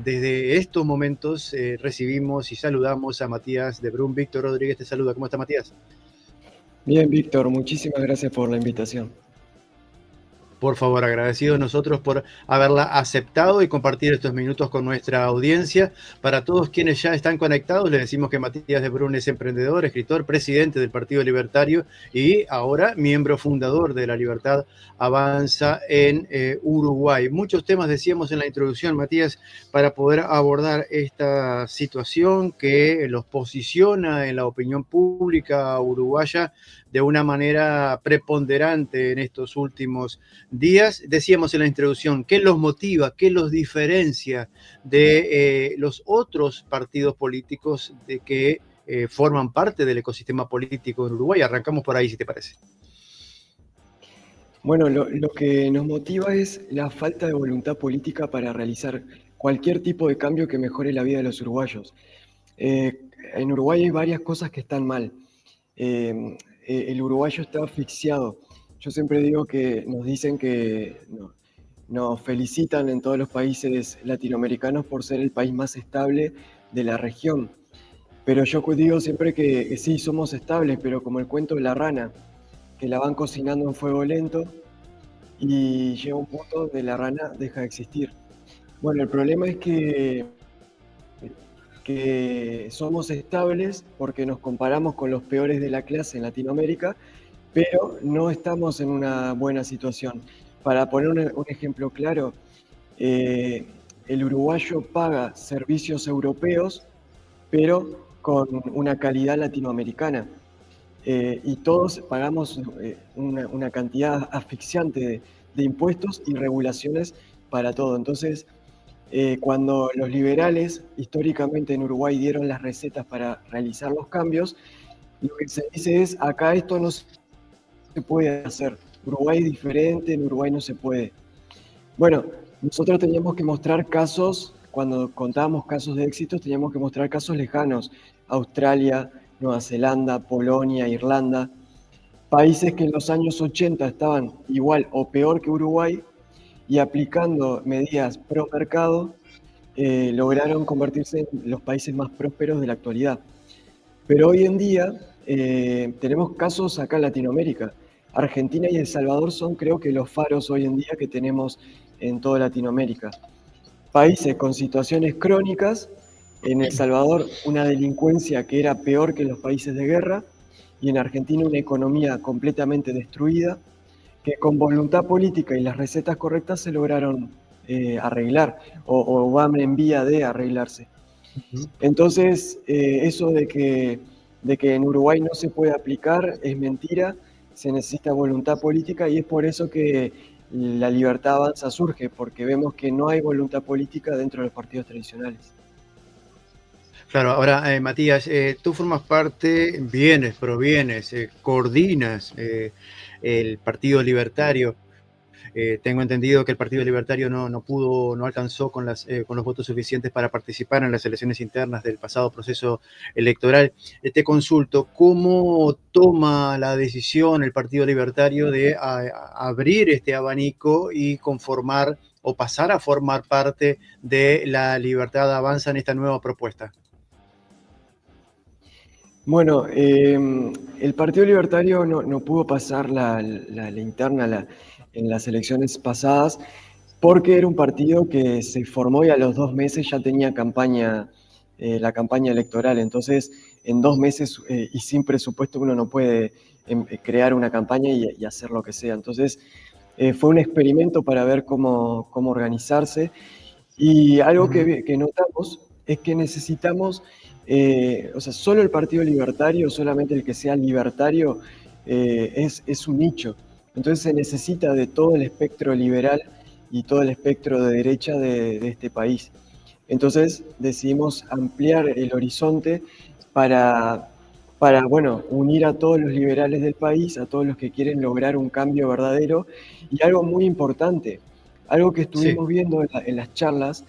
desde estos momentos recibimos y saludamos a Matías de Brun. Víctor Rodríguez te saluda. ¿Cómo está, Matías? Bien, Víctor, muchísimas gracias por la invitación. Por favor, agradecidos nosotros por haberla aceptado y compartir estos minutos con nuestra audiencia. Para todos quienes ya están conectados, les decimos que Matías de Brun es emprendedor, escritor, presidente del Partido Libertario y ahora miembro fundador de La Libertad Avanza en Uruguay. Muchos temas decíamos en la introducción, Matías, para poder abordar esta situación que los posiciona en la opinión pública uruguaya de una manera preponderante en estos últimos días. Decíamos en la introducción, ¿qué los motiva, qué los diferencia de los otros partidos políticos de que forman parte del ecosistema político en Uruguay? Arrancamos por ahí, si te parece. Bueno, lo que nos motiva es la falta de voluntad política para realizar cualquier tipo de cambio que mejore la vida de los uruguayos. En Uruguay hay varias cosas que están mal. El uruguayo está asfixiado. Yo siempre digo que nos dicen que nos felicitan en todos los países latinoamericanos por ser el país más estable de la región. Pero yo digo siempre que sí, somos estables, pero como el cuento de la rana, que la van cocinando en fuego lento y llega un punto donde la rana deja de existir. Bueno, el problema es que somos estables porque nos comparamos con los peores de la clase en Latinoamérica, pero no estamos en una buena situación. Para poner un ejemplo claro, el uruguayo paga servicios europeos, pero con una calidad latinoamericana. Y todos pagamos una cantidad asfixiante de impuestos y regulaciones para todo. Entonces, cuando los liberales históricamente en Uruguay dieron las recetas para realizar los cambios, lo que se dice es, acá esto no se puede hacer. Uruguay es diferente, en Uruguay no se puede. Bueno, nosotros teníamos que mostrar casos, cuando contábamos casos de éxitos, teníamos que mostrar casos lejanos. Australia, Nueva Zelanda, Polonia, Irlanda, países que en los años 80 estaban igual o peor que Uruguay y aplicando medidas pro mercado, lograron convertirse en los países más prósperos de la actualidad. Pero hoy en día tenemos casos acá en Latinoamérica. Argentina y El Salvador son, creo que, los faros hoy en día que tenemos en toda Latinoamérica. Países con situaciones crónicas, en El Salvador una delincuencia que era peor que en los países de guerra, y en Argentina una economía completamente destruida, que con voluntad política y las recetas correctas se lograron arreglar, o van en vía de arreglarse. Entonces, eso de que en Uruguay no se puede aplicar es mentira, se necesita voluntad política y es por eso que La Libertad Avanza surge, porque vemos que no hay voluntad política dentro de los partidos tradicionales. Claro, ahora, Matías, tú formas parte, provienes, coordinas el Partido Libertario. Tengo entendido que el Partido Libertario no alcanzó con los votos suficientes para participar en las elecciones internas del pasado proceso electoral. Te consulto, ¿cómo toma la decisión el Partido Libertario de abrir este abanico y conformar o pasar a formar parte de La Libertad Avanza en esta nueva propuesta? Bueno, el Partido Libertario no pudo pasar la interna en las elecciones pasadas porque era un partido que se formó y a los 2 meses ya tenía la campaña electoral. Entonces, en 2 meses y sin presupuesto uno no puede crear una campaña y hacer lo que sea. Entonces, fue un experimento para ver cómo organizarse. Y algo que notamos es que necesitamos, solo el Partido Libertario, solamente el que sea libertario, es un nicho. Entonces se necesita de todo el espectro liberal y todo el espectro de derecha de este país. Entonces decidimos ampliar el horizonte para unir a todos los liberales del país, a todos los que quieren lograr un cambio verdadero. Y algo muy importante, algo que estuvimos viendo en las charlas,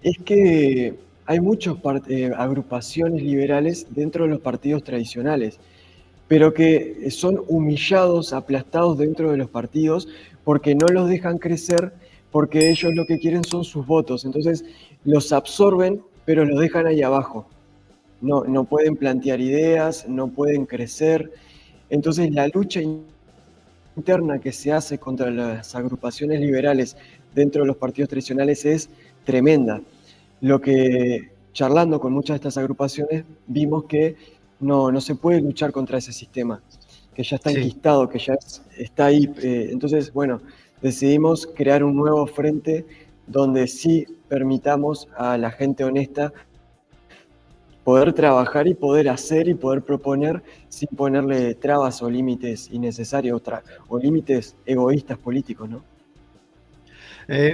es que hay muchas agrupaciones liberales dentro de los partidos tradicionales, pero que son humillados, aplastados dentro de los partidos porque no los dejan crecer, porque ellos lo que quieren son sus votos. Entonces los absorben, pero los dejan ahí abajo. No pueden plantear ideas, no pueden crecer. Entonces la lucha interna que se hace contra las agrupaciones liberales dentro de los partidos tradicionales es tremenda. Lo que, charlando con muchas de estas agrupaciones, vimos que no se puede luchar contra ese sistema, que ya está Sí. enquistado, que ya está ahí. Entonces, bueno, decidimos crear un nuevo frente donde sí permitamos a la gente honesta poder trabajar y poder hacer y poder proponer sin ponerle trabas o límites innecesarios o límites egoístas políticos, ¿no?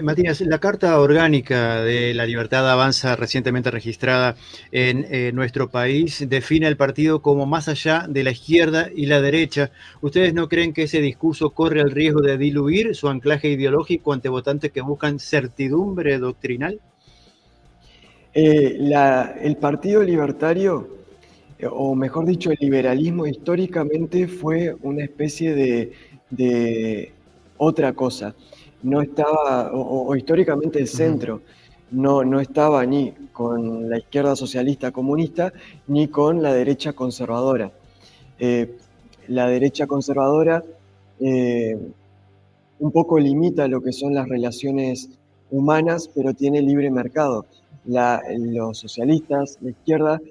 Matías, la Carta Orgánica de la Libertad Avanza, recientemente registrada en nuestro país, define al partido como más allá de la izquierda y la derecha. ¿Ustedes no creen que ese discurso corre el riesgo de diluir su anclaje ideológico ante votantes que buscan certidumbre doctrinal? El Partido Libertario, o mejor dicho, el liberalismo históricamente fue una especie de otra cosa. No estaba, o históricamente el Ujú. centro, no estaba ni con la izquierda socialista comunista ni con la derecha conservadora. Eh, la derecha conservadora eh, un poco limita lo que son las relaciones humanas, pero tiene libre mercado. Los socialistas, la izquierda,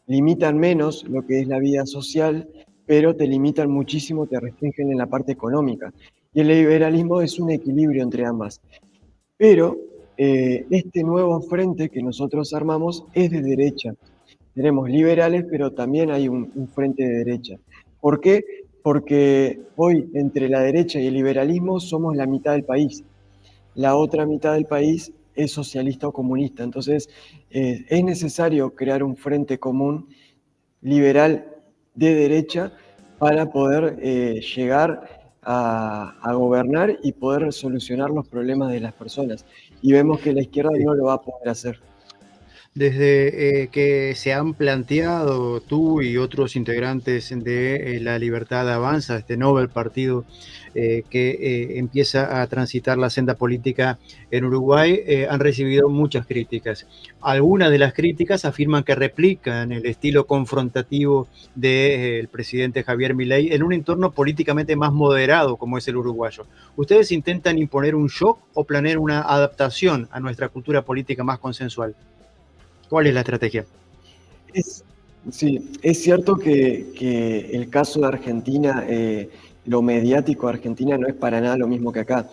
limitan menos lo que es la vida social, pero te limitan muchísimo, te restringen en la parte económica. Y el liberalismo es un equilibrio entre ambas. Pero este nuevo frente que nosotros armamos es de derecha. Tenemos liberales, pero también hay un frente de derecha. ¿Por qué? Porque hoy entre la derecha y el liberalismo somos la mitad del país. La otra mitad del país es socialista o comunista. Entonces es necesario crear un frente común liberal de derecha para poder llegar a gobernar y poder solucionar los problemas de las personas. Y vemos que la izquierda Sí. no lo va a poder hacer. Desde que se han planteado tú y otros integrantes de La Libertad Avanza, este Nobel partido que empieza a transitar la senda política en Uruguay, han recibido muchas críticas. Algunas de las críticas afirman que replican el estilo confrontativo del presidente Javier Milei en un entorno políticamente más moderado como es el uruguayo. ¿Ustedes intentan imponer un shock o planear una adaptación a nuestra cultura política más consensual? ¿Cuál es la estrategia? Es, sí, es cierto que el caso de Argentina, lo mediático de Argentina no es para nada lo mismo que acá.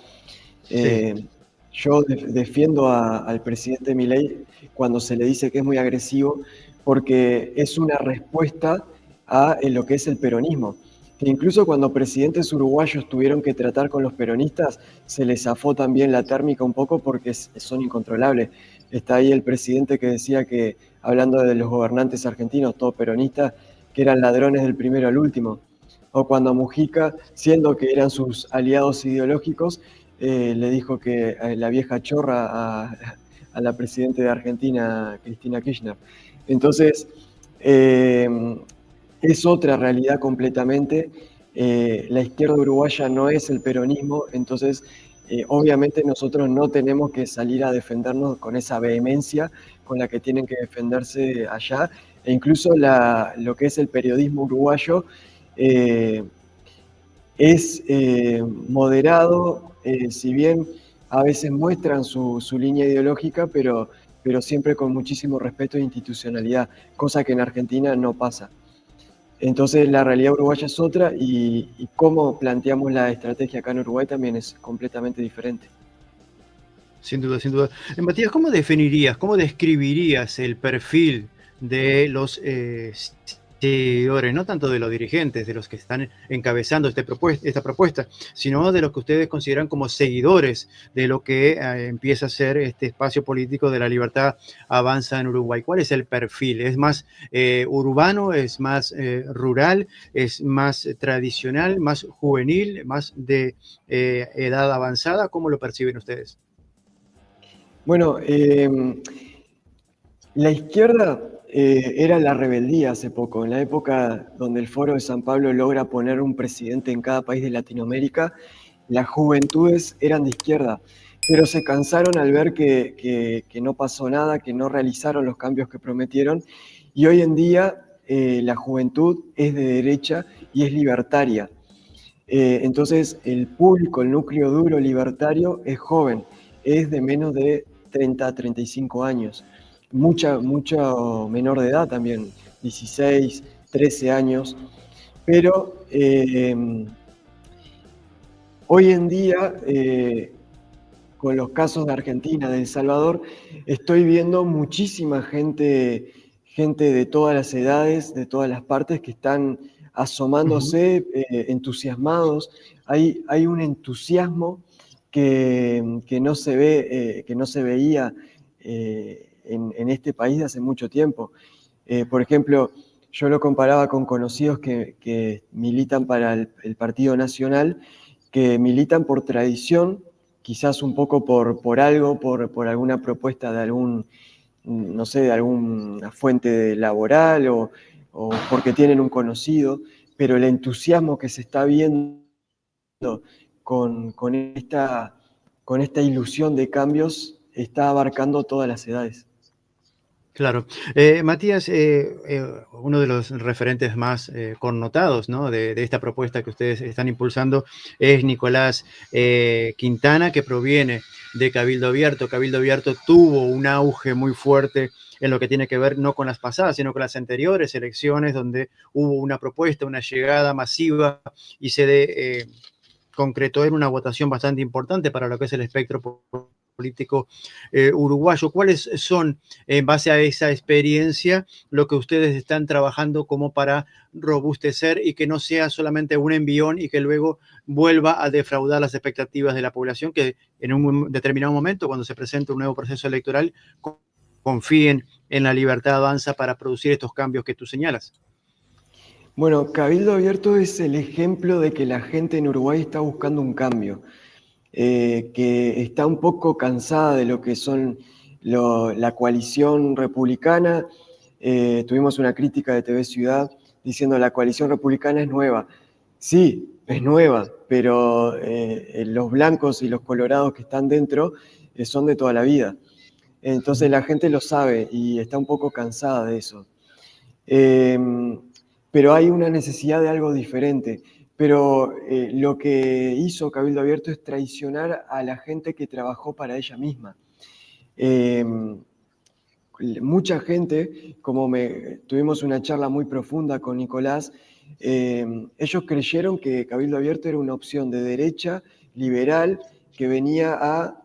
Sí, Yo defiendo al presidente Milei cuando se le dice que es muy agresivo, porque es una respuesta a lo que es el peronismo. Que incluso cuando presidentes uruguayos tuvieron que tratar con los peronistas, se les zafó también la térmica un poco porque son incontrolables. Está ahí el presidente que decía que, hablando de los gobernantes argentinos, todos peronistas, que eran ladrones del primero al último. O cuando Mujica, siendo que eran sus aliados ideológicos, le dijo que la vieja chorra a la presidenta de Argentina, Cristina Kirchner. Entonces, eh, es otra realidad completamente. La izquierda uruguaya no es el peronismo, entonces obviamente nosotros no tenemos que salir a defendernos con esa vehemencia con la que tienen que defenderse allá, e incluso lo que es el periodismo uruguayo eh, es moderado, si bien a veces muestran su línea ideológica, pero siempre con muchísimo respeto e institucionalidad, cosa que en Argentina no pasa. Entonces la realidad uruguaya es otra y cómo planteamos la estrategia acá en Uruguay también es completamente diferente. sin duda, sin duda. Matías, ¿cómo definirías, cómo describirías el perfil de los seguidores, no tanto de los dirigentes, de los que están encabezando esta propuesta, sino de los que ustedes consideran como seguidores de lo que empieza a ser este espacio político de la libertad avanza en Uruguay? ¿Cuál es el perfil? ¿Es más urbano, es más rural, es más tradicional, más juvenil, más de edad avanzada? ¿Cómo lo perciben ustedes? Bueno, la izquierda era la rebeldía hace poco, en la época donde el Foro de San Pablo logra poner un presidente en cada país de Latinoamérica. las juventudes eran de izquierda, pero se cansaron al ver que no pasó nada, que no realizaron los cambios que prometieron, y hoy en día la juventud es de derecha y es libertaria. Entonces, el público, el núcleo duro libertario es joven, es de menos de 30 a 35 años. Mucho menor de edad también, 16, 13 años. Pero hoy en día, con los casos de Argentina, de El Salvador, estoy viendo muchísima gente, gente de todas las edades, de todas las partes que están Ujú. asomándose, entusiasmados. Hay un entusiasmo que no se ve, que no se veía en este país de hace mucho tiempo. Por ejemplo, yo lo comparaba con conocidos que militan para el Partido Nacional, que militan por tradición, quizás un poco por algo, por alguna propuesta de algún, no sé, de alguna fuente laboral o porque tienen un conocido, pero el entusiasmo que se está viendo con con esta ilusión de cambios está abarcando todas las edades. Claro. Matías, uno de los referentes más connotados, ¿no? De esta propuesta que ustedes están impulsando es Nicolás Quintana, que proviene de Cabildo Abierto. Cabildo Abierto tuvo un auge muy fuerte en lo que tiene que ver no con las pasadas, sino con las anteriores elecciones, donde hubo una propuesta, una llegada masiva y concretó en una votación bastante importante para lo que es el espectro político uruguayo. ¿Cuáles son, en base a esa experiencia, lo que ustedes están trabajando como para robustecer y que no sea solamente un envión y que luego vuelva a defraudar las expectativas de la población, que en un determinado momento, cuando se presente un nuevo proceso electoral, confíen en la libertad avanza para producir estos cambios que tú señalas? Bueno, Cabildo Abierto es el ejemplo de que la gente en Uruguay está buscando un cambio, que está un poco cansada de lo que son la coalición republicana. Tuvimos una crítica de TV Ciudad diciendo la coalición republicana es nueva. Sí, es nueva, pero los blancos y los colorados que están dentro son de toda la vida. Entonces la gente lo sabe y está un poco cansada de eso. Eh, pero hay una necesidad de algo diferente. Pero lo que hizo Cabildo Abierto es traicionar a la gente que trabajó para ella misma. Eh, Mucha gente, tuvimos una charla muy profunda con Nicolás, ellos creyeron que Cabildo Abierto era una opción de derecha, liberal, que venía a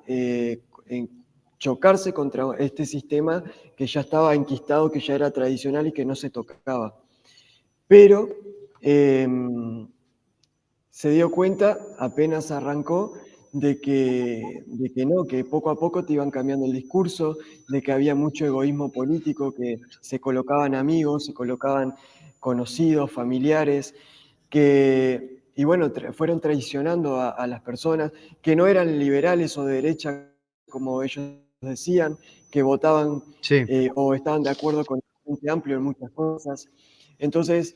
chocarse contra este sistema que ya estaba enquistado, que ya era tradicional y que no se tocaba. Pero eh, se dio cuenta, apenas arrancó, de que no, que poco a poco te iban cambiando el discurso, de que había mucho egoísmo político, que se colocaban amigos, se colocaban conocidos, familiares, y bueno, fueron traicionando a las personas que no eran liberales o de derecha, como ellos decían, que votaban Sí. o estaban de acuerdo con el Frente Amplio en muchas cosas. Entonces,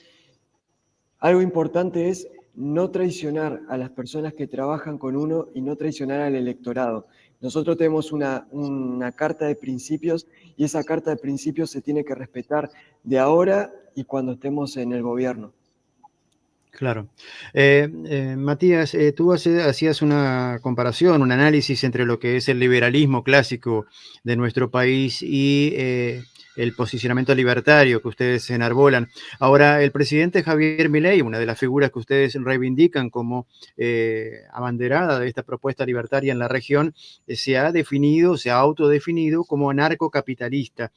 algo importante es no traicionar a las personas que trabajan con uno y no traicionar al electorado. Nosotros tenemos una carta de principios y esa carta de principios se tiene que respetar de ahora y cuando estemos en el gobierno. Claro. Matías, tú hacías una comparación, un análisis entre lo que es el liberalismo clásico de nuestro país y el posicionamiento libertario que ustedes enarbolan. Ahora, el presidente Javier Milei, una de las figuras que ustedes reivindican como abanderada de esta propuesta libertaria en la región, se ha definido, se ha autodefinido como anarcocapitalista.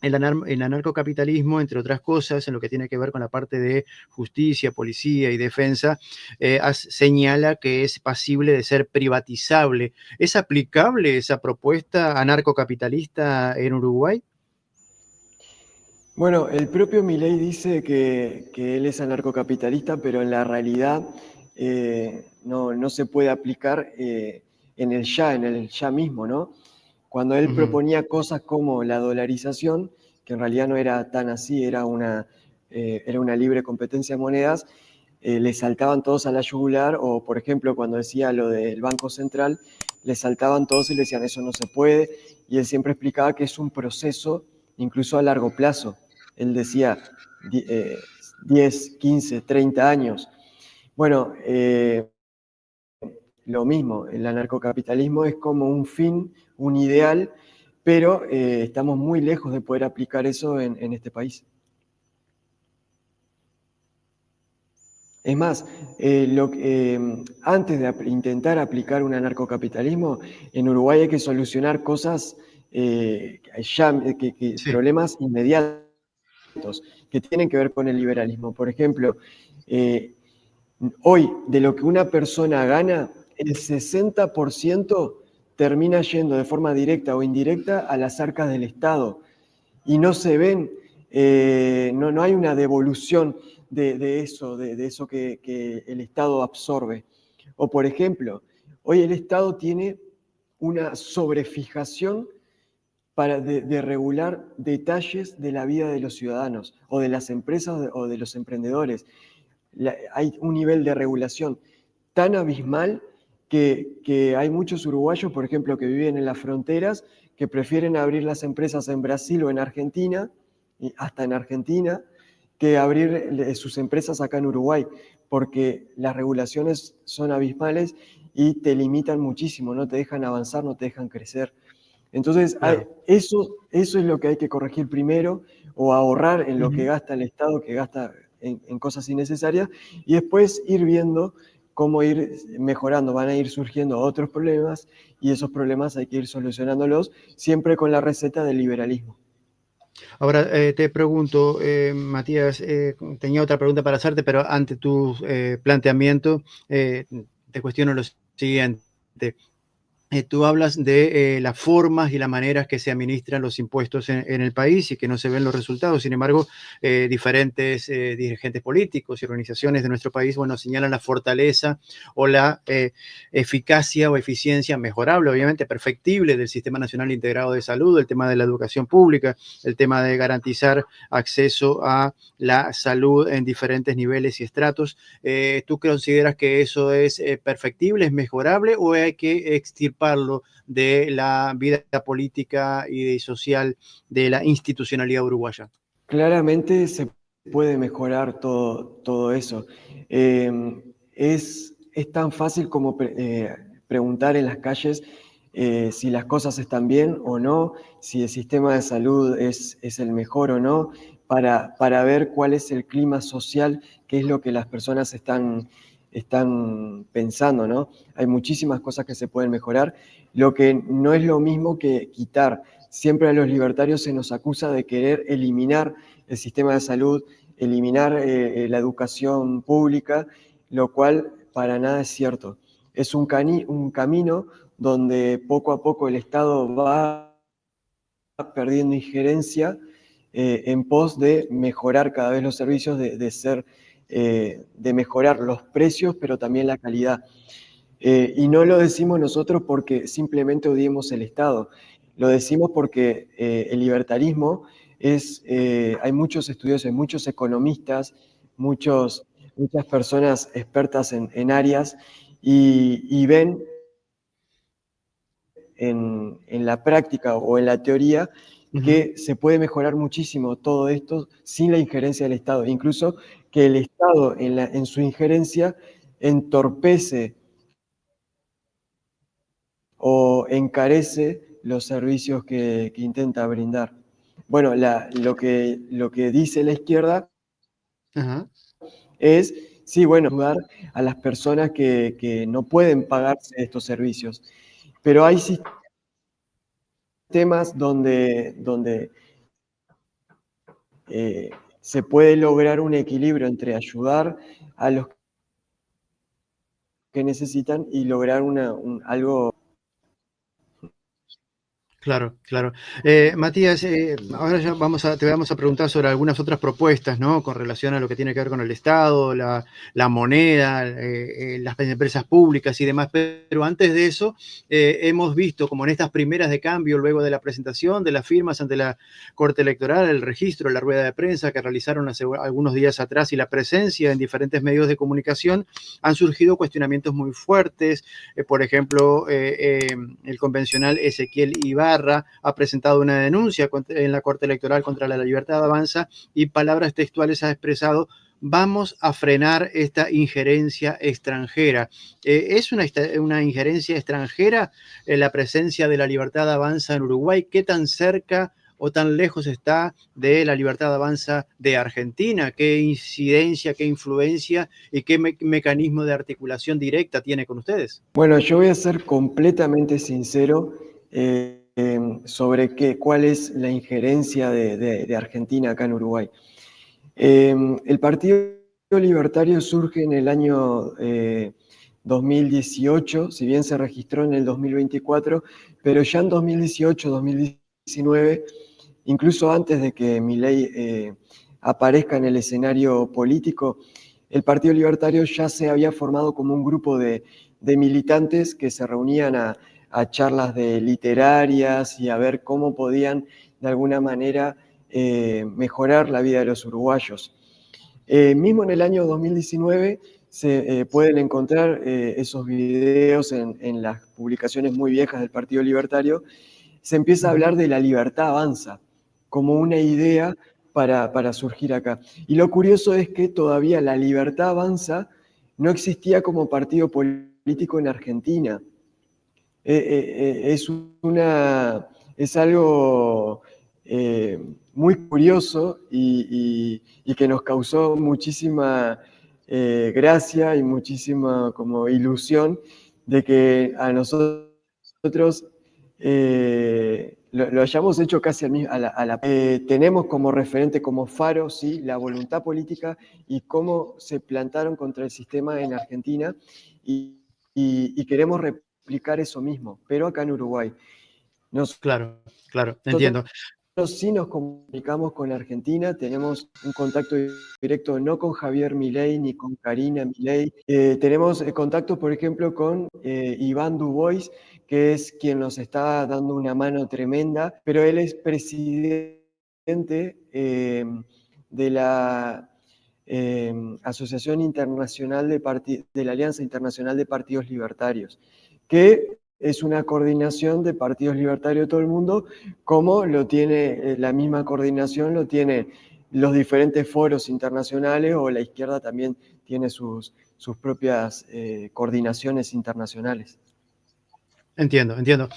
El anarcocapitalismo, entre otras cosas, en lo que tiene que ver con la parte de justicia, policía y defensa, señala que es pasible de ser privatizable. ¿Es aplicable esa propuesta anarcocapitalista en Uruguay? Bueno, el propio Milei dice que él es anarcocapitalista, pero en la realidad no se puede aplicar en el ya mismo, ¿no? Cuando él Ujú. proponía cosas como la dolarización, que en realidad no era tan así, era una libre competencia de monedas, le saltaban todos a la yugular, o por ejemplo cuando decía lo del Banco Central, le saltaban todos y le decían eso no se puede, y él siempre explicaba que es un proceso incluso a largo plazo. Él decía 10, 15, 30 años. Bueno, lo mismo, el anarcocapitalismo es como un fin, un ideal, pero estamos muy lejos de poder aplicar eso en este país. Es más, antes de intentar aplicar un anarcocapitalismo, en Uruguay hay que solucionar cosas, Sí, problemas inmediatos que tienen que ver con el liberalismo. Por ejemplo, eh, hoy de lo que una persona gana, el 60% termina yendo de forma directa o indirecta a las arcas del Estado y no se ven, no hay una devolución de eso que el Estado absorbe. O por ejemplo, hoy el Estado tiene una sobrefijación de regular detalles de la vida de los ciudadanos o de las empresas o de los emprendedores. Hay un nivel de regulación tan abismal que hay muchos uruguayos, por ejemplo, que viven en las fronteras, que prefieren abrir las empresas en Brasil o en Argentina, y hasta en Argentina, que abrir sus empresas acá en Uruguay, porque las regulaciones son abismales y te limitan muchísimo, no te dejan avanzar, no te dejan crecer. Entonces, claro. eso es lo que hay que corregir primero, o ahorrar en lo que Ujú. gasta el Estado, que gasta en cosas innecesarias, y después ir viendo cómo ir mejorando. Van a ir surgiendo otros problemas, y esos problemas hay que ir solucionándolos, siempre con la receta del liberalismo. Ahora te pregunto, Matías, tenía otra pregunta para hacerte, pero ante tu planteamiento, te cuestiono lo siguiente. Tú hablas de las formas y las maneras que se administran los impuestos en el país y que no se ven los resultados. Sin embargo, diferentes dirigentes políticos y organizaciones de nuestro país, bueno, señalan la fortaleza o la eficacia o eficiencia mejorable, obviamente perfectible, del Sistema Nacional Integrado de Salud, el tema de la educación pública, el tema de garantizar acceso a la salud en diferentes niveles y estratos. ¿Tú consideras que eso es perfectible, es mejorable o hay que extirparlo de la vida política y social de la institucionalidad uruguaya? Claramente se puede mejorar todo eso. Es tan fácil como preguntar en las calles si las cosas están bien o no, si el sistema de salud es el mejor o no, para ver cuál es el clima social, qué es lo que las personas están pensando, ¿no? Hay muchísimas cosas que se pueden mejorar. Lo que no es lo mismo que quitar. Siempre a los libertarios se nos acusa de querer eliminar el sistema de salud, eliminar la educación pública, lo cual para nada es cierto. Es un camino donde poco a poco el Estado va perdiendo injerencia en pos de mejorar cada vez los servicios, de mejorar los precios, pero también la calidad. Y no lo decimos nosotros porque simplemente odiemos el Estado, lo decimos porque el libertarismo hay muchos estudios, hay muchos economistas, muchas personas expertas en áreas y ven en la práctica o en la teoría Ujú. que se puede mejorar muchísimo todo esto sin la injerencia del Estado. Incluso que el Estado en su injerencia entorpece o encarece los servicios que intenta brindar. Bueno, lo que dice la izquierda Ajá. es, sí, bueno, ayudar a las personas que no pueden pagarse estos servicios, pero hay sistemas donde eh, se puede lograr un equilibrio entre ayudar a los que necesitan y lograr algo. Claro, claro. Matías, ahora ya te vamos a preguntar sobre algunas otras propuestas, ¿no? Con relación a lo que tiene que ver con el Estado, la moneda, las empresas públicas y demás. Pero antes de eso, hemos visto como en estas primeras de cambio, luego de la presentación de las firmas ante la Corte Electoral, el registro, la rueda de prensa que realizaron hace algunos días atrás y la presencia en diferentes medios de comunicación, han surgido cuestionamientos muy fuertes. Por ejemplo, el convencional Ezequiel Ibarra ha presentado una denuncia en la Corte Electoral contra la Libertad Avanza y palabras textuales ha expresado: vamos a frenar esta injerencia extranjera. ¿Es una injerencia extranjera la presencia de la Libertad Avanza en Uruguay? ¿Qué tan cerca o tan lejos está de la Libertad Avanza de Argentina? ¿Qué incidencia, qué influencia y qué mecanismo de articulación directa tiene con ustedes? Bueno, yo voy a ser completamente sincero sobre cuál es la injerencia de Argentina acá en Uruguay. El Partido Libertario surge en el año 2018, si bien se registró en el 2024, pero ya en 2018, 2019, incluso antes de que Milei aparezca en el escenario político, el Partido Libertario ya se había formado como un grupo de militantes que se reunían a charlas literarias y a ver cómo podían de alguna manera mejorar la vida de los uruguayos. Mismo en el año 2019 se pueden encontrar esos videos en las publicaciones muy viejas del Partido Libertario. Se empieza a hablar de la libertad avanza como una idea para surgir acá. Y lo curioso es que todavía la libertad avanza no existía como partido político en Argentina. Es algo muy curioso y que nos causó muchísima gracia y muchísima como ilusión de que a nosotros lo hayamos hecho casi tenemos como referente, como faro, ¿sí?, la voluntad política y cómo se plantaron contra el sistema en Argentina y queremos replicar eso mismo, pero acá en Uruguay. Claro, claro, Nosotros entiendo. sí nos comunicamos con Argentina, tenemos un contacto directo no con Javier Milei ni con Karina Milei. Tenemos contacto, por ejemplo, con Iván Dubois, que es quien nos está dando una mano tremenda, pero él es presidente de la Asociación Internacional de la Alianza Internacional de Partidos Libertarios, que es una coordinación de partidos libertarios de todo el mundo, como lo tiene la misma coordinación, lo tienen los diferentes foros internacionales, o la izquierda también tiene sus propias coordinaciones internacionales. Entiendo, entiendo.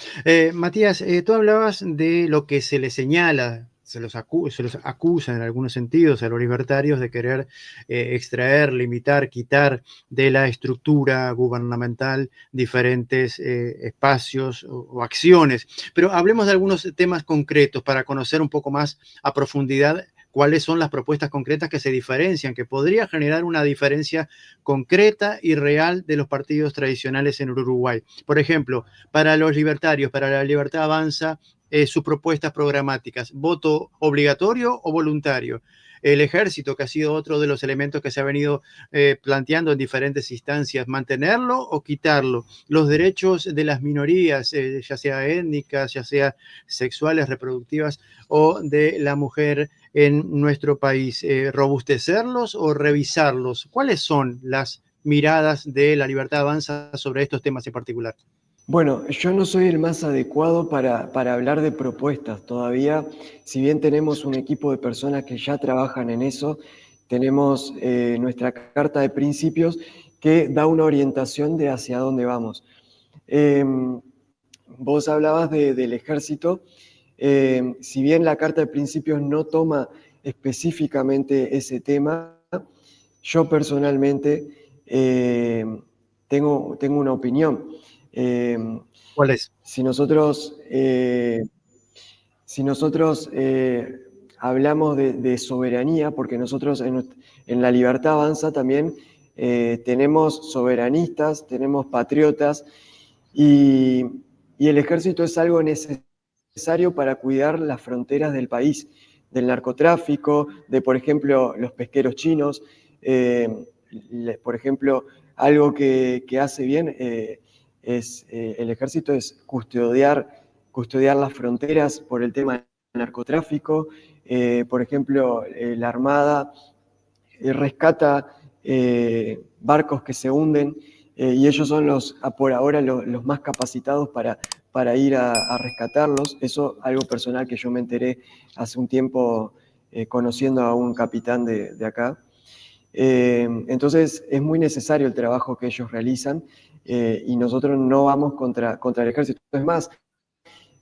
Matías, tú hablabas de lo que se les señala, se los acusa en algunos sentidos a los libertarios de querer extraer, limitar, quitar de la estructura gubernamental diferentes espacios o acciones. Pero hablemos de algunos temas concretos para conocer un poco más a profundidad cuáles son las propuestas concretas que se diferencian, que podría generar una diferencia concreta y real de los partidos tradicionales en Uruguay. Por ejemplo, para los libertarios, para la Libertad Avanza, sus propuestas programáticas: voto obligatorio o voluntario. El ejército, que ha sido otro de los elementos que se ha venido planteando en diferentes instancias, mantenerlo o quitarlo. Los derechos de las minorías, ya sea étnicas, ya sea sexuales, reproductivas o de la mujer en nuestro país, robustecerlos o revisarlos. ¿Cuáles son las miradas de la Libertad Avanza sobre estos temas en particular? Bueno, yo no soy el más adecuado para hablar de propuestas. Todavía, si bien tenemos un equipo de personas que ya trabajan en eso, tenemos nuestra carta de principios que da una orientación de hacia dónde vamos. Vos hablabas del ejército. Si bien la carta de principios no toma específicamente ese tema, yo personalmente tengo una opinión. ¿Cuál es? Si nosotros hablamos de soberanía, porque nosotros en la Libertad Avanza también tenemos soberanistas, tenemos patriotas, y el ejército es algo necesario necesario para cuidar las fronteras del país, del narcotráfico, de, por ejemplo, los pesqueros chinos. Por ejemplo, algo que hace bien el ejército es custodiar las fronteras por el tema del narcotráfico. Por ejemplo, la Armada rescata barcos que se hunden y ellos son por ahora los más capacitados para ir a rescatarlos. Eso algo personal que yo me enteré hace un tiempo conociendo a un capitán de acá. Entonces es muy necesario el trabajo que ellos realizan y nosotros no vamos contra el ejército. Es más,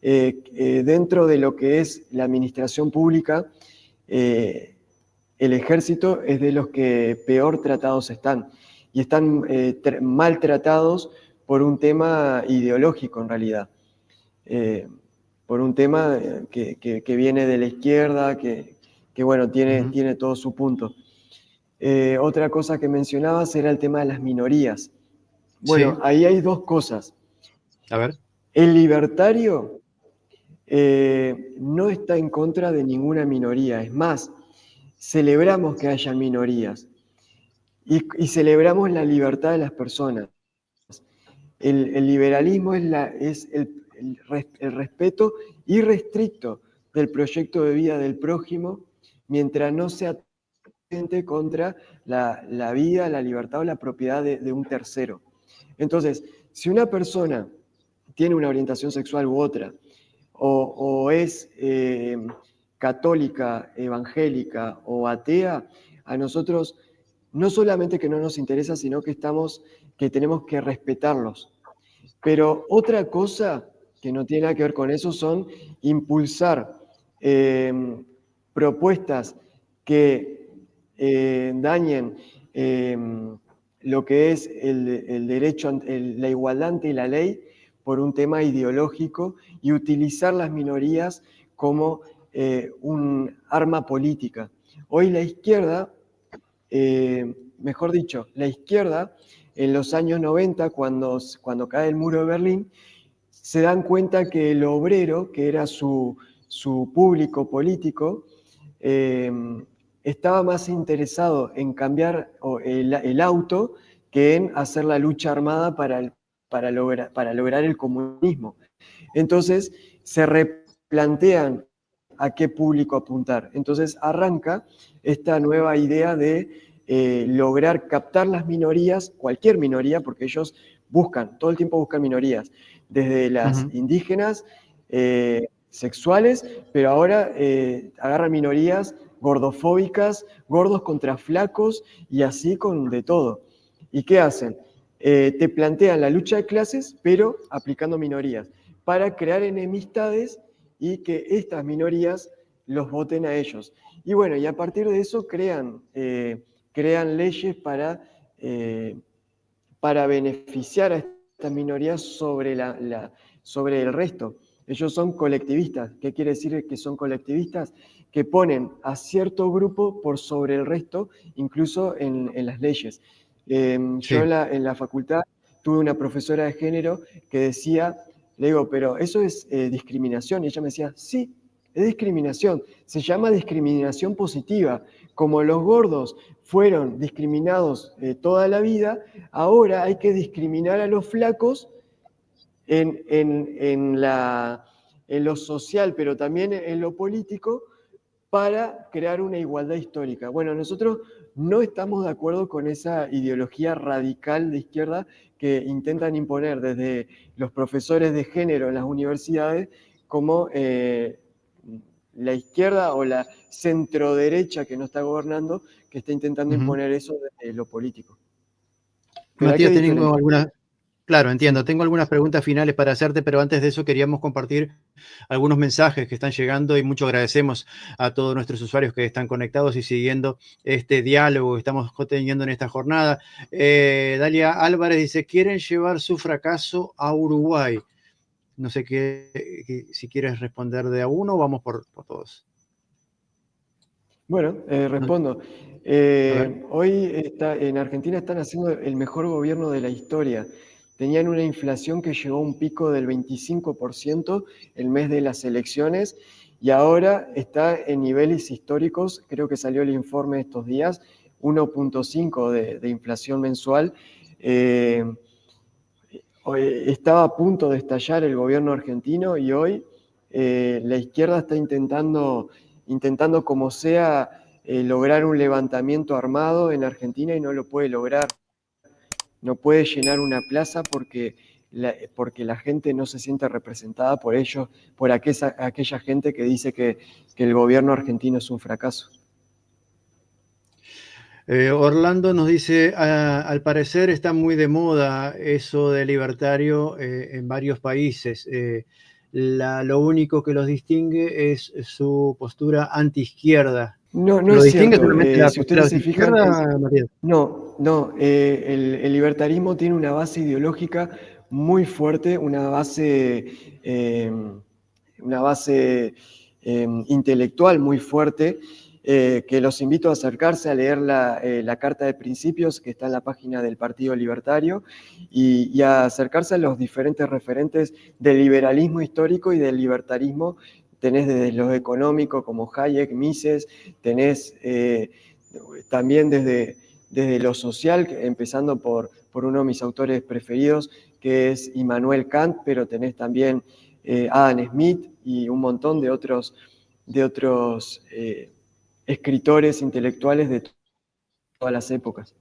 dentro de lo que es la administración pública, el ejército es de los que peor tratados están y están maltratados por un tema ideológico en realidad, por un tema que viene de la izquierda, que bueno, tiene todo su punto. Otra cosa que mencionabas era el tema de las minorías. Bueno, Sí. ahí hay dos cosas. A ver. El libertario no está en contra de ninguna minoría. Es más, celebramos que haya minorías y celebramos la libertad de las personas. El liberalismo es el respeto irrestricto del proyecto de vida del prójimo mientras no se atente contra la vida, la libertad o la propiedad de un tercero. Entonces, si una persona tiene una orientación sexual u otra, o es católica, evangélica o atea, a nosotros no solamente que no nos interesa, sino que tenemos que respetarlos. Pero otra cosa que no tiene nada que ver con eso son impulsar propuestas que dañen lo que es el derecho, la igualdad ante la ley por un tema ideológico y utilizar las minorías como un arma política. Hoy la izquierda, mejor dicho, la izquierda en los años 90, cuando cae el muro de Berlín, se dan cuenta que el obrero, que era su público político, estaba más interesado en cambiar el auto que en hacer la lucha armada para lograr el comunismo. Entonces se replantean a qué público apuntar. Entonces arranca esta nueva idea de lograr captar las minorías, cualquier minoría, porque ellos todo el tiempo buscan minorías, desde las indígenas, sexuales, pero ahora agarran minorías gordofóbicas, gordos contra flacos y así con de todo. ¿Y qué hacen? Te plantean la lucha de clases, pero aplicando minorías, para crear enemistades y que estas minorías los voten a ellos. Y bueno, y a partir de eso crean leyes para beneficiar a estas minorías sobre el resto. Ellos son colectivistas. ¿Qué quiere decir que son colectivistas? Que ponen a cierto grupo por sobre el resto, incluso en las leyes. Yo en la facultad tuve una profesora de género que decía, le digo, pero eso es discriminación. Y ella me decía, sí, es discriminación. Se llama discriminación positiva. Como los gordos fueron discriminados toda la vida, ahora hay que discriminar a los flacos en lo social, pero también en lo político, para crear una igualdad histórica. Bueno, nosotros no estamos de acuerdo con esa ideología radical de izquierda que intentan imponer desde los profesores de género en las universidades como la izquierda o la centroderecha que no está gobernando, que está intentando imponer eso desde lo político. Pero Matías, tengo algunas... Claro, entiendo. Tengo algunas preguntas finales para hacerte, pero antes de eso queríamos compartir algunos mensajes que están llegando y mucho agradecemos a todos nuestros usuarios que están conectados y siguiendo este diálogo que estamos teniendo en esta jornada. Dalia Álvarez dice, quieren llevar su fracaso a Uruguay. No sé si quieres responder de a uno o vamos por todos. Bueno, respondo. Hoy en Argentina están haciendo el mejor gobierno de la historia. tenían una inflación que llegó a un pico del 25% el mes de las elecciones y ahora está en niveles históricos, creo que salió el informe estos días, 1.5 de inflación mensual. Estaba a punto de estallar el gobierno argentino y hoy la izquierda está intentando como sea lograr un levantamiento armado en Argentina y no lo puede lograr. No puede llenar una plaza porque la gente no se siente representada por ellos, por aquella gente que dice que el gobierno argentino es un fracaso. Orlando nos dice, al parecer está muy de moda eso de libertario en varios países. Lo único que los distingue es su postura anti-izquierda. No, no ¿Lo es distingue cierto. solamente la Si postura ustedes se fijan, anti-izquierda, Matías? no, el libertarismo tiene una base ideológica muy fuerte, una base intelectual muy fuerte, que los invito a acercarse a leer la Carta de Principios que está en la página del Partido Libertario y a acercarse a los diferentes referentes del liberalismo histórico y del libertarismo. Tenés desde lo económico como Hayek, Mises, tenés también desde lo social, empezando por uno de mis autores preferidos, que es Immanuel Kant, pero tenés también Adam Smith y un montón de otros escritores intelectuales de todas las épocas.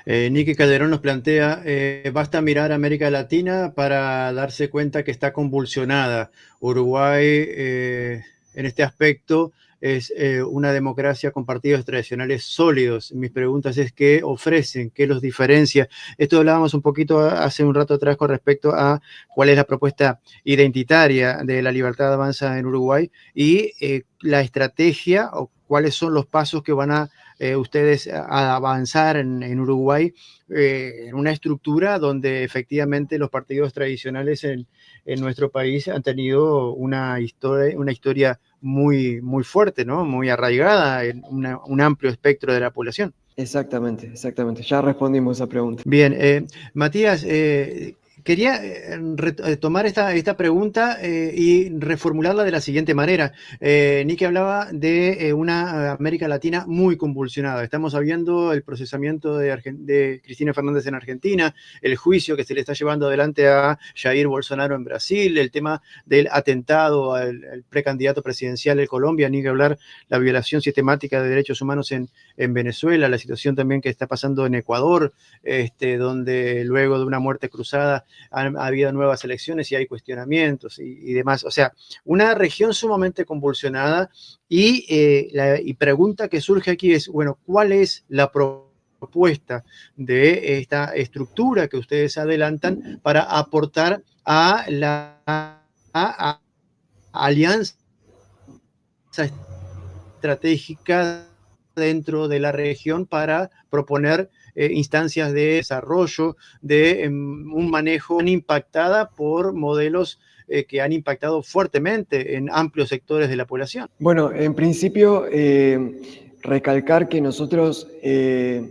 Nicky Calderón nos plantea, basta mirar a América Latina para darse cuenta que está convulsionada. Uruguay, en este aspecto, es una democracia con partidos tradicionales sólidos. Mis preguntas es qué ofrecen, qué los diferencia. Esto hablábamos un poquito hace un rato atrás con respecto a cuál es la propuesta identitaria de la Libertad Avanza en Uruguay y la estrategia o cuáles son los pasos que van a ustedes a avanzar en Uruguay en una estructura donde efectivamente los partidos tradicionales en nuestro país han tenido una historia muy, muy fuerte, ¿no? Muy arraigada en un amplio espectro de la población. Exactamente. Ya respondimos esa pregunta. Bien, Matías, quería tomar esta pregunta y reformularla de la siguiente manera. Nicky hablaba de una América Latina muy convulsionada. Estamos viendo el procesamiento de Cristina Fernández en Argentina, el juicio que se le está llevando adelante a Jair Bolsonaro en Brasil, el tema del atentado al precandidato presidencial de Colombia, ni que hablar la violación sistemática de derechos humanos en Venezuela, la situación también que está pasando en Ecuador, donde luego de una muerte cruzada ha habido nuevas elecciones y hay cuestionamientos y demás. O sea, una región sumamente convulsionada y pregunta que surge aquí es, bueno, ¿cuál es la propuesta de esta estructura que ustedes adelantan para aportar a la alianza estratégica dentro de la región para proponer instancias de desarrollo, de un manejo impactada por modelos que han impactado fuertemente en amplios sectores de la población? Bueno, en principio, recalcar que nosotros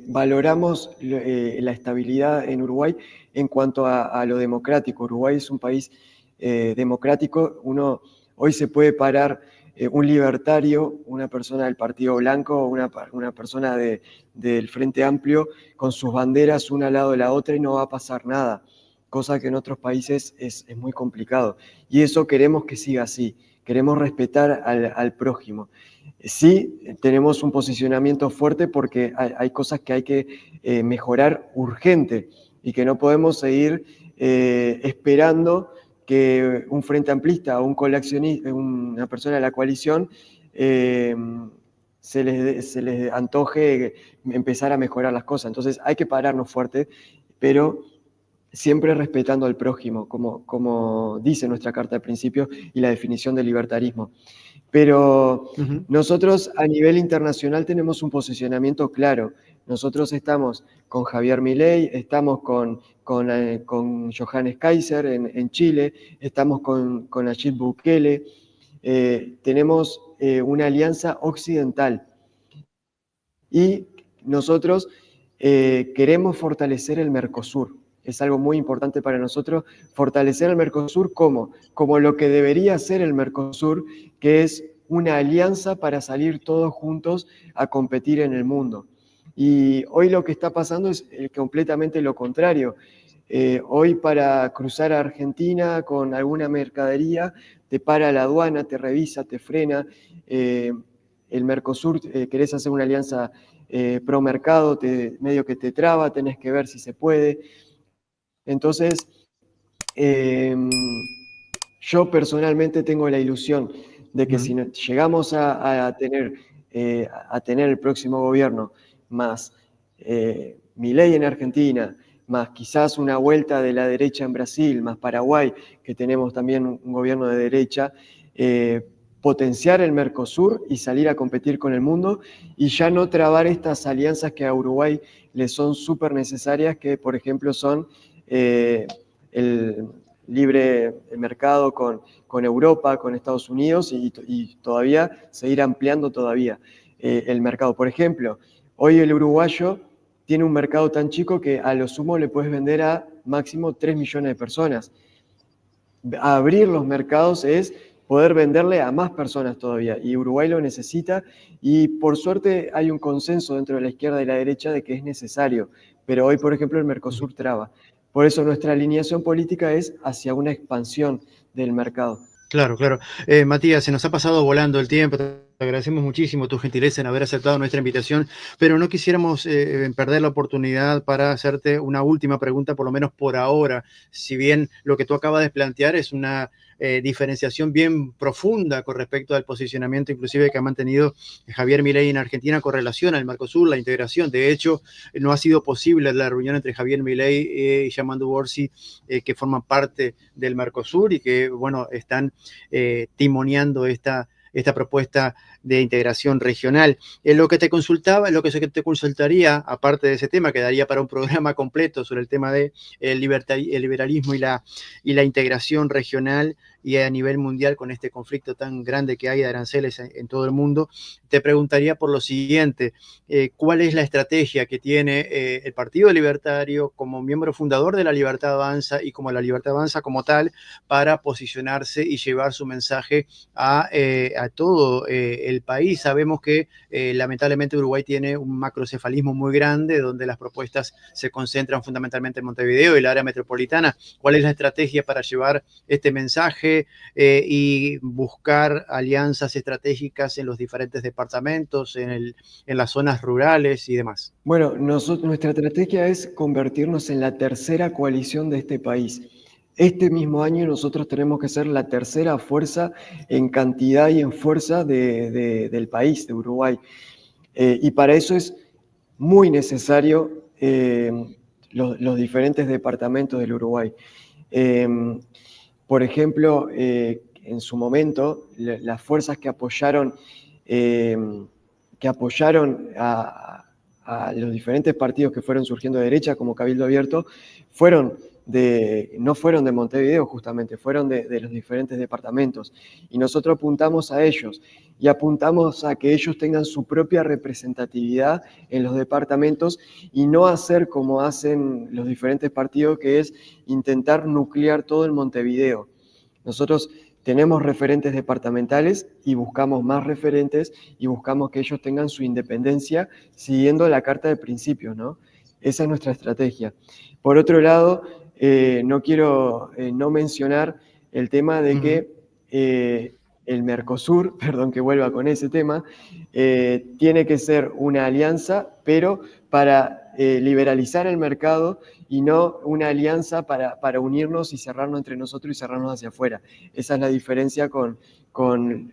valoramos la estabilidad en Uruguay en cuanto a lo democrático. Uruguay es un país democrático. Hoy se puede parar un libertario, una persona del Partido Blanco, una persona del Frente Amplio, con sus banderas una al lado de la otra y no va a pasar nada, cosa que en otros países es muy complicado. Y eso queremos que siga así. Queremos respetar al prójimo. Sí, tenemos un posicionamiento fuerte porque hay cosas que hay que mejorar urgente y que no podemos seguir esperando que un frente amplista o un coalicionista, una persona de la coalición, se les antoje empezar a mejorar las cosas. Entonces hay que pararnos fuerte, pero siempre respetando al prójimo, como dice nuestra Carta de Principios y la definición del libertarismo. Pero nosotros a nivel internacional tenemos un posicionamiento claro. Nosotros estamos con Javier Milei, estamos con Johannes Kaiser en Chile, estamos con Nayib Bukele, tenemos una alianza occidental. Y nosotros queremos fortalecer el Mercosur. Es algo muy importante para nosotros, fortalecer el Mercosur como lo que debería ser el Mercosur, que es una alianza para salir todos juntos a competir en el mundo. Y hoy lo que está pasando es completamente lo contrario. Hoy para cruzar a Argentina con alguna mercadería, te para la aduana, te revisa, te frena. El Mercosur, querés hacer una alianza pro mercado, medio que te traba, tenés que ver si se puede. Entonces, yo personalmente tengo la ilusión de que si llegamos a tener el próximo gobierno más Milei en Argentina, más quizás una vuelta de la derecha en Brasil, más Paraguay, que tenemos también un gobierno de derecha, potenciar el Mercosur y salir a competir con el mundo y ya no trabar estas alianzas que a Uruguay le son súper necesarias, que por ejemplo son el libre mercado con Europa, con Estados Unidos y todavía seguir ampliando todavía el mercado. Por ejemplo, hoy el uruguayo tiene un mercado tan chico que a lo sumo le puedes vender a máximo 3 millones de personas. Abrir los mercados es poder venderle a más personas todavía, y Uruguay lo necesita, y por suerte hay un consenso dentro de la izquierda y la derecha de que es necesario, pero hoy, por ejemplo, el Mercosur traba. Por eso nuestra alineación política es hacia una expansión del mercado. Claro, claro. Matías, se nos ha pasado volando el tiempo. Te agradecemos muchísimo tu gentileza en haber aceptado nuestra invitación, pero no quisiéramos perder la oportunidad para hacerte una última pregunta, por lo menos por ahora. Si bien lo que tú acabas de plantear es una diferenciación bien profunda con respecto al posicionamiento inclusive que ha mantenido Javier Milei en Argentina con relación al Mercosur, la integración. De hecho, no ha sido posible la reunión entre Javier Milei y Yamandu Orsi, que forman parte del Mercosur y que, bueno, están timoneando esta propuesta de integración regional. Lo que te consultaría, aparte de ese tema, que daría para un programa completo sobre el tema de el liberalismo y la integración regional y a nivel mundial con este conflicto tan grande que hay de aranceles en todo el mundo, te preguntaría por lo siguiente: ¿cuál es la estrategia que tiene el Partido Libertario como miembro fundador de la Libertad Avanza y como la Libertad Avanza como tal para posicionarse y llevar su mensaje a todo el país? Sabemos que lamentablemente Uruguay tiene un macrocefalismo muy grande donde las propuestas se concentran fundamentalmente en Montevideo y la área metropolitana. ¿Cuál es la estrategia para llevar este mensaje y buscar alianzas estratégicas en los diferentes departamentos, en las zonas rurales y demás? Bueno, nuestra estrategia es convertirnos en la tercera coalición de este país. Este mismo año nosotros tenemos que ser la tercera fuerza en cantidad y en fuerza del país, de Uruguay. Y para eso es muy necesario los diferentes departamentos del Uruguay. Por ejemplo, en su momento, las fuerzas que apoyaron a los diferentes partidos que fueron surgiendo de derecha, como Cabildo Abierto, no fueron de Montevideo justamente, fueron de los diferentes departamentos. Y nosotros apuntamos a ellos y apuntamos a que ellos tengan su propia representatividad en los departamentos y no hacer como hacen los diferentes partidos, que es intentar nuclear todo en Montevideo. Nosotros tenemos referentes departamentales y buscamos más referentes y buscamos que ellos tengan su independencia siguiendo la Carta de Principios, ¿no? Esa es nuestra estrategia. Por otro lado, no quiero no mencionar el tema de que el Mercosur, perdón que vuelva con ese tema, tiene que ser una alianza, pero para liberalizar el mercado y no una alianza para unirnos y cerrarnos entre nosotros y cerrarnos hacia afuera. Esa es la diferencia con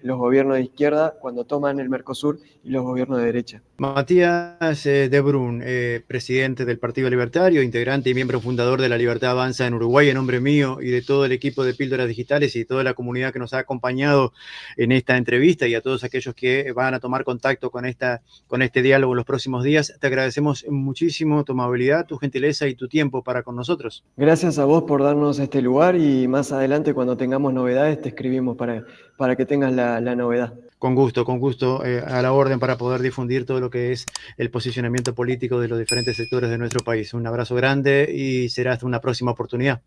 los gobiernos de izquierda cuando toman el Mercosur y los gobiernos de derecha. Matías de Brun, presidente del Partido Libertario, integrante y miembro fundador de la Libertad Avanza en Uruguay, en nombre mío y de todo el equipo de Píldoras Digitales y toda la comunidad que nos ha acompañado en esta entrevista, y a todos aquellos que van a tomar contacto con este diálogo en los próximos días, te agradecemos muchísimo tu amabilidad, tu gentileza y tu tiempo para con nosotros. Gracias a vos por darnos este lugar, y más adelante cuando tengamos novedades te escribimos para que tengas la novedad. Con gusto, a la orden para poder difundir todo lo lo que es el posicionamiento político de los diferentes sectores de nuestro país. Un abrazo grande y será hasta una próxima oportunidad.